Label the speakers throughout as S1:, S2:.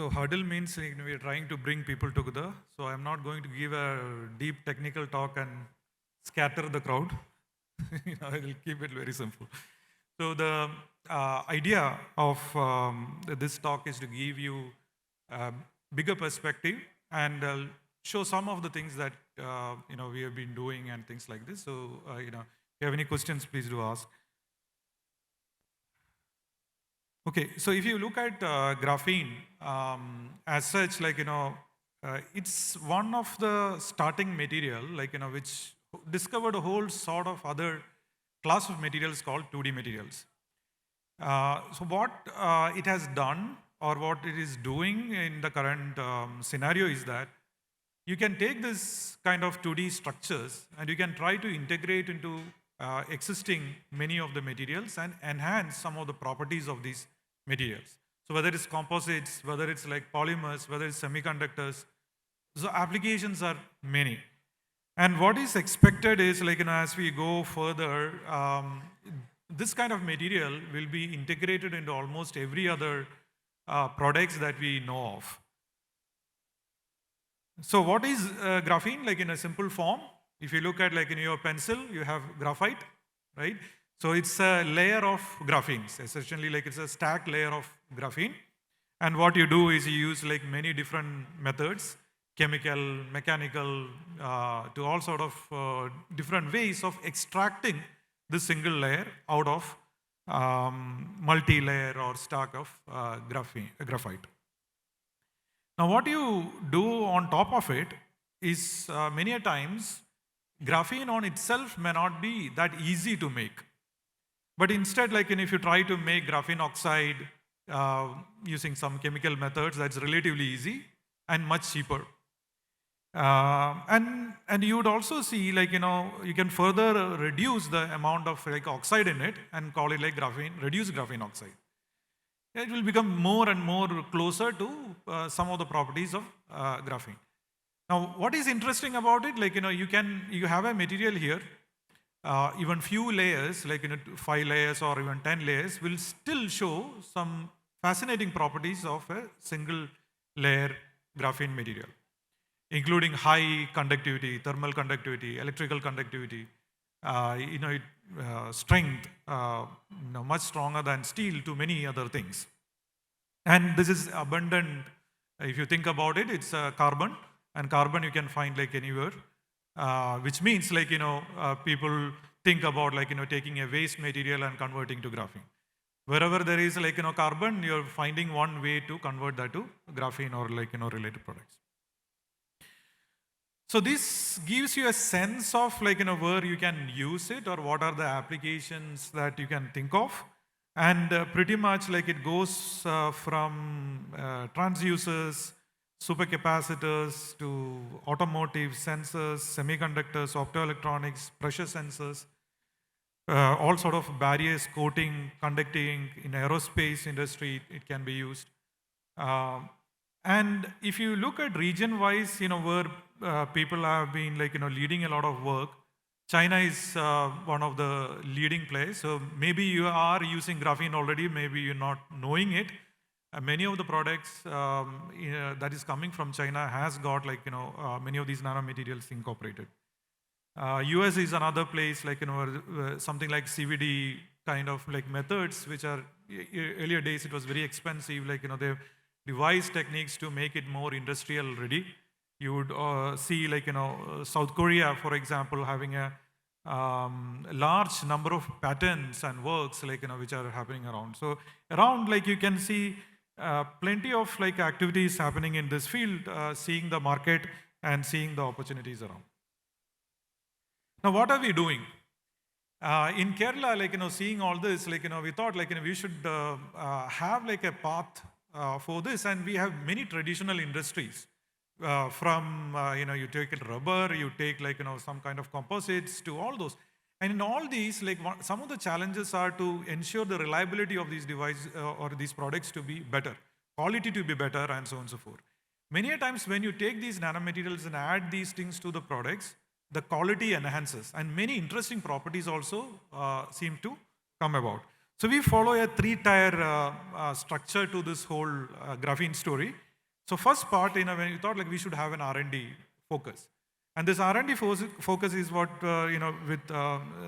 S1: So Huddle means we are trying to bring people together. So I'm not going to give a deep technical talk and scatter the crowd. I will keep it very simple. So the idea of this talk is to give you a bigger perspective and show some of the things that we have been doing and things like this. So if you have any questions, please do ask. Okay, so if you look at graphene as such, it's one of the starting material, which discovered a whole sort of other class of materials called 2D materials. So what it has done, or what it is doing in the current scenario, is that you can take this kind of 2D structures and you can try to integrate into existing many of the materials and enhance some of the properties of these materials. So whether it's composites, whether it's like polymers, whether it's semiconductors, so applications are many. And what is expected is as we go further, this kind of material will be integrated into almost every other products that we know of. So what is graphene? In a simple form, if you look at in your pencil, you have graphite, right? So it's a layer of graphenes, essentially it's a stacked layer of graphene. And what you do is you use many different methods, chemical, mechanical, to all sort of different ways of extracting this single layer out of multi-layer or stack of graphite. Now what you do on top of it is many a times graphene on itself may not be that easy to make. But instead, if you try to make graphene oxide using some chemical methods, that's relatively easy and much cheaper. And you would also see you can further reduce the amount of oxide in it and call it graphene, reduced graphene oxide. It will become more and more closer to some of the properties of graphene. Now, what is interesting about it, you have a material here, even few layers, 5 layers or even 10 layers, will still show some fascinating properties of a single layer graphene material, including high conductivity, thermal conductivity, electrical conductivity, strength, much stronger than steel to many other things. And this is abundant. If you think about it, it's carbon, and carbon you can find anywhere, which means people think about taking a waste material and converting to graphene. Wherever there is carbon, you're finding one way to convert that to graphene or related products. So this gives you a sense of where you can use it or what are the applications that you can think of. And pretty much it goes from transducers, supercapacitors to automotive sensors, semiconductors, optoelectronics, pressure sensors, all sort of barriers, coating, conducting. In aerospace industry, it can be used. And if you look at region-wise, where people have been leading a lot of work, China is one of the leading players. So maybe you are using graphene already, maybe you're not knowing it. Many of the products that is coming from China has got many of these nanomaterials incorporated. US is another place something like CVD kind of methods, which are earlier days it was very expensive. They devised techniques to make it more industrial ready. You would see South Korea, for example, having a large number of patents and works which are happening around. So around you can see plenty of activities happening in this field, seeing the market and seeing the opportunities around. Now what are we doing? In Kerala, seeing all this, we thought we should have a path for this, and we have many traditional industries. From you take rubber, you take some kind of composites, to all those, and in all these some of the challenges are to ensure the reliability of these devices or these products to be better, quality to be better, and so on and so forth. Many a times when you take these nanomaterials and add these things to the products, the quality enhances, and many interesting properties also seem to come about. So we follow a 3-tier structure to this whole graphene story. So first part, when we thought like we should have an R&D focus. And this R&D focus is what, with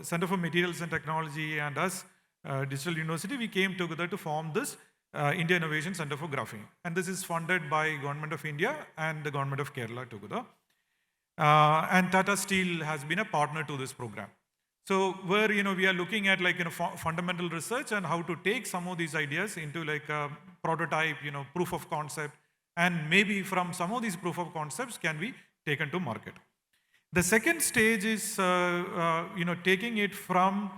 S1: Center for Materials and Technology and us, Digital University, we came together to form this India Innovation Center for Graphene. And this is funded by Government of India and the Government of Kerala together. And Tata Steel has been a partner to this program. So where we are looking at fundamental research and how to take some of these ideas into like a prototype, proof of concept, and maybe from some of these proof of concepts can be taken to market. The second stage is taking it from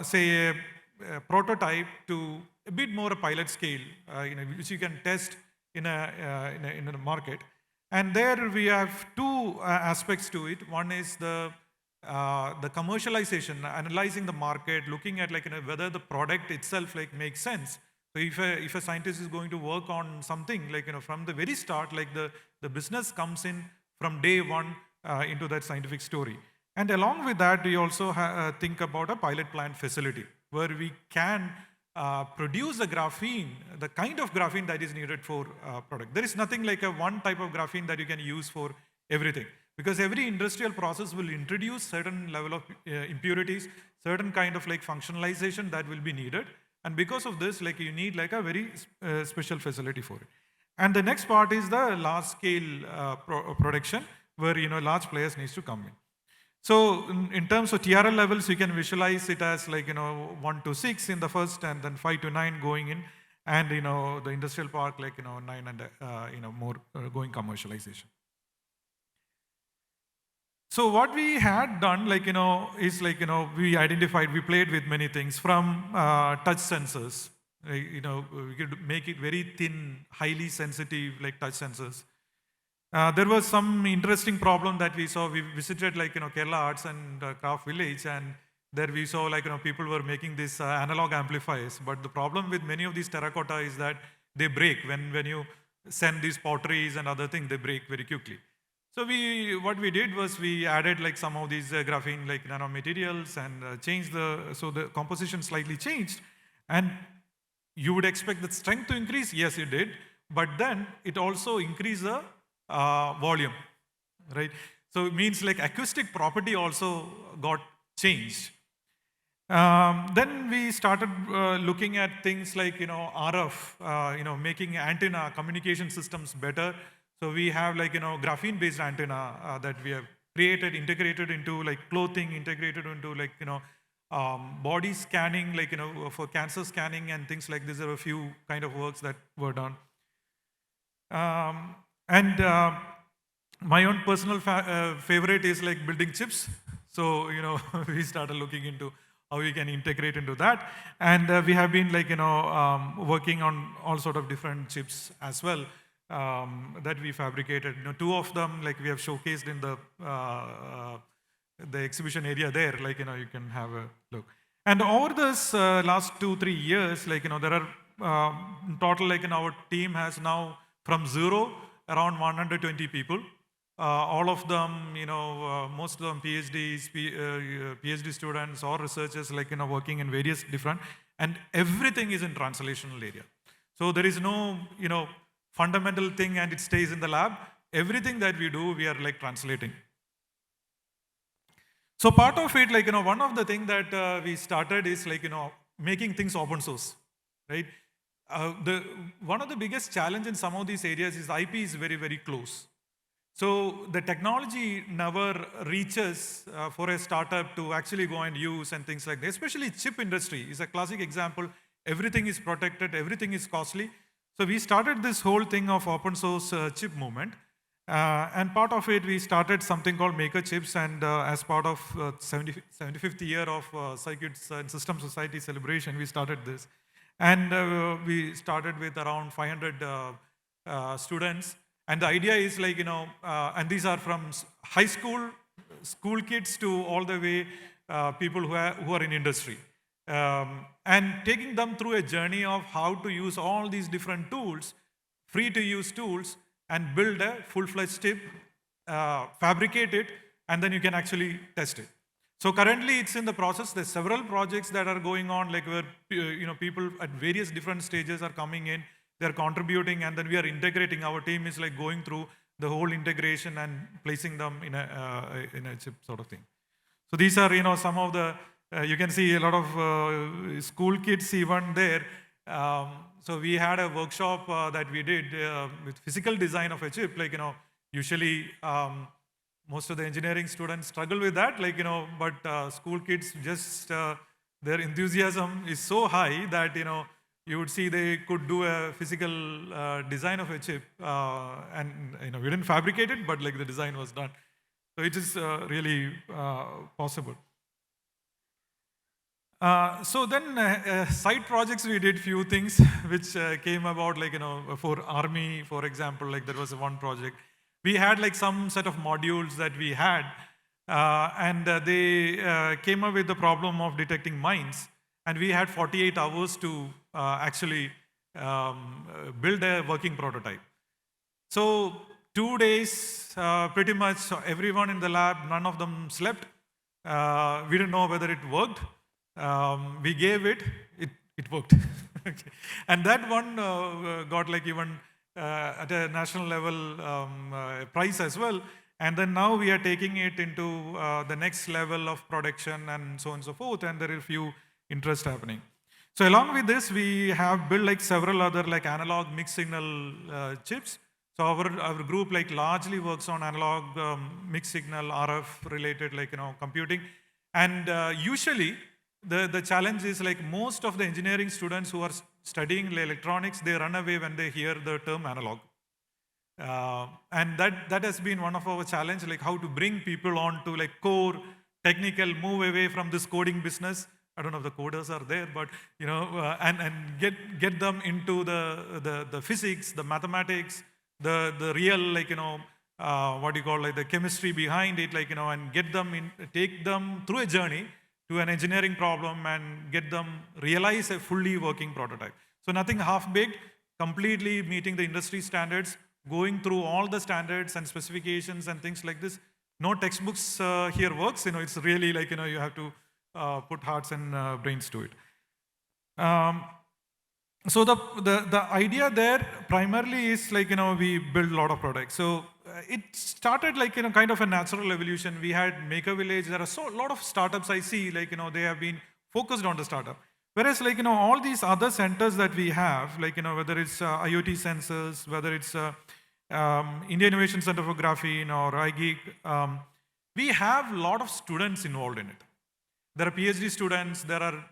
S1: say a prototype to a bit more a pilot scale, which you can test in a market. And there we have two aspects to it. One is the commercialization, analyzing the market, looking at whether the product itself makes sense. So if a scientist is going to work on something from the very start, the business comes in from day one into that scientific story. And along with that, we also think about a pilot plant facility where we can produce the graphene, the kind of graphene that is needed for product. There is nothing like a one type of graphene that you can use for everything, because every industrial process will introduce certain level of impurities, certain kind of functionalization that will be needed. And because of this, you need a very special facility for it. And the next part is the large scale production where large players needs to come in. So in terms of TRL levels, you can visualize it as 1 to 6 in the first, and then 5 to 9 going in, and the industrial park 9 and more going commercialization. So what we had done is we identified, we played with many things from touch sensors. We could make it very thin, highly sensitive touch sensors. There was some interesting problem that we saw. We visited Kerala Arts and Craft Village, and there we saw people were making these analog amplifiers. But the problem with many of these terracotta is that they break when you send these potteries and other things. They break very quickly. So what we did was we added some of these graphene nanomaterials and changed so the composition slightly changed. And you would expect the strength to increase. Yes, it did. But then it also increased the volume, right? So it means acoustic property also got changed. Then we started looking at things like RF, making antenna communication systems better. So we have graphene based antenna that we have created, integrated into clothing, integrated into body scanning, for cancer scanning and things like this. There are a few kind of works that were done. And my own personal favorite is building chips. So, we started looking into how we can integrate into that. And we have been working on all sort of different chips as well that we fabricated. Two of them we have showcased in the exhibition area there. You can have a look. And over this last 2-3 years, there are total our team has now from zero around 120 people. All of them, most of them PhDs, PhD students or researchers, working in various different, and everything is in translational area. So there is no, fundamental thing and it stays in the lab. Everything that we do, we are translating. So part of it, one of the things that we started is making things open source, right? One of the biggest challenge in some of these areas is IP is very, very close. So the technology never reaches for a startup to actually go and use and things like that. Especially chip industry is a classic example. Everything is protected, everything is costly. So we started this whole thing of open source chip movement. And part of it, we started something called Maker Chips, and as part of 75th year of Circuits and System Society celebration, we started this. And we started with around 500 students. And the idea is and these are from high school kids to all the way people who are in industry. And taking them through a journey of how to use all these different tools, free to use tools, and build a full-fledged chip, fabricate it, and then you can actually test it. So currently it's in the process. There's several projects that are going on, where people at various different stages are coming in. they're contributing, and then we are integrating. Our team is like going through the whole integration and placing them in a chip sort of thing. So these are, some of the, you can see a lot of school kids even there. So we had a workshop that we did with physical design of a chip. Like, usually most of the engineering students struggle with that, like, but school kids just, their enthusiasm is so high that, you would see they could do a physical design of a chip, and we didn't fabricate it, but like the design was done. So it is really possible. So then side projects, we did few things which came about, like, for army, for example, like there was one project. We had like some set of modules that we had, and they came up with the problem of detecting mines. And we had 48 hours to actually build a working prototype. So 2 days, pretty much everyone in the lab, none of them slept. We didn't know whether it worked. We gave it worked. Okay. And that one got like even at a national level prize as well. And then now we are taking it into the next level of production and so on and so forth. And there are a few interest happening. So along with this, we have built like several other like analog mixed signal chips. So our group like largely works on analog mixed signal RF related like computing. And usually the challenge is like most of the engineering students who are studying electronics, they run away when they hear the term analog. And that has been one of our challenge, like how to bring people on to like core technical, move away from this coding business. I don't know if the coders are there, but and get them into the physics, the mathematics, the real like what you call like the chemistry behind it, like and get them in, take them through a journey to an engineering problem and get them realize a fully working prototype. So nothing half-baked, completely meeting the industry standards, going through all the standards and specifications and things like this. No textbooks here works. It's really like you have to put hearts and brains to it. So the idea there primarily is like we build a lot of products. So it started like kind of a natural evolution. We had Maker Village. There are a lot of startups I see like they have been focused on the startup. Whereas like all these other centers that we have, like whether it's IoT sensors, whether it's India Innovation Center for Graphene or iGeek, we have a lot of students involved in it. There are PhD students, there are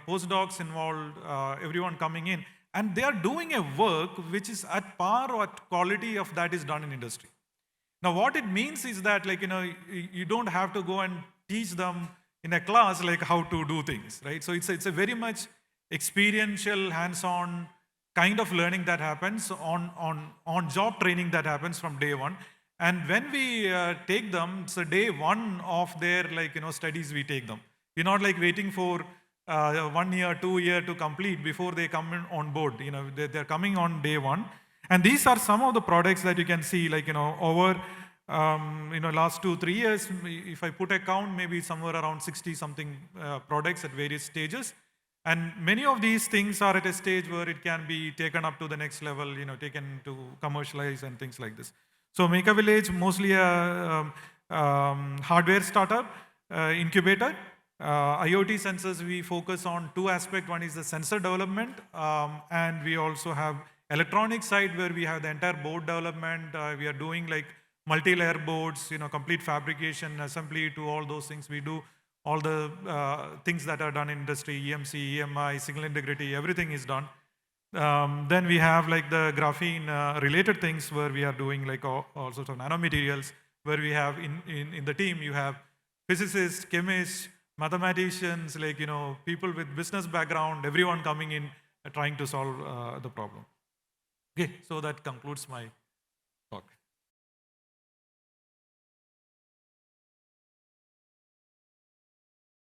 S1: postdocs involved, everyone coming in, and they are doing a work which is at par or at quality of that is done in industry. Now what it means is that like you don't have to go and teach them in a class like how to do things, right? So it's a very much experiential, hands-on kind of learning that happens, on job training that happens from day one. And when we take them, so day one of their like studies we take them. We're not like waiting for 1 year, 2 years to complete before they come on board. They're coming on day one. And these are some of the products that you can see like, over last 2-3 years, if I put a count, maybe somewhere around 60 something products at various stages. And many of these things are at a stage where it can be taken up to the next level, taken to commercialize and things like this. So Maker Village, mostly a hardware startup, incubator. IoT sensors, we focus on two aspects. One is the sensor development, and we also have electronic side where we have the entire board development. We are doing like multi-layer boards, complete fabrication, assembly to all those things. We do all the things that are done in industry, EMC, EMI, signal integrity, everything is done. Then we have like the graphene related things where we are doing like all sorts of nanomaterials, where we have in the team, you have physicists, chemists, mathematicians, like, people with business background, everyone coming in trying to solve the problem. Okay, so that concludes my talk.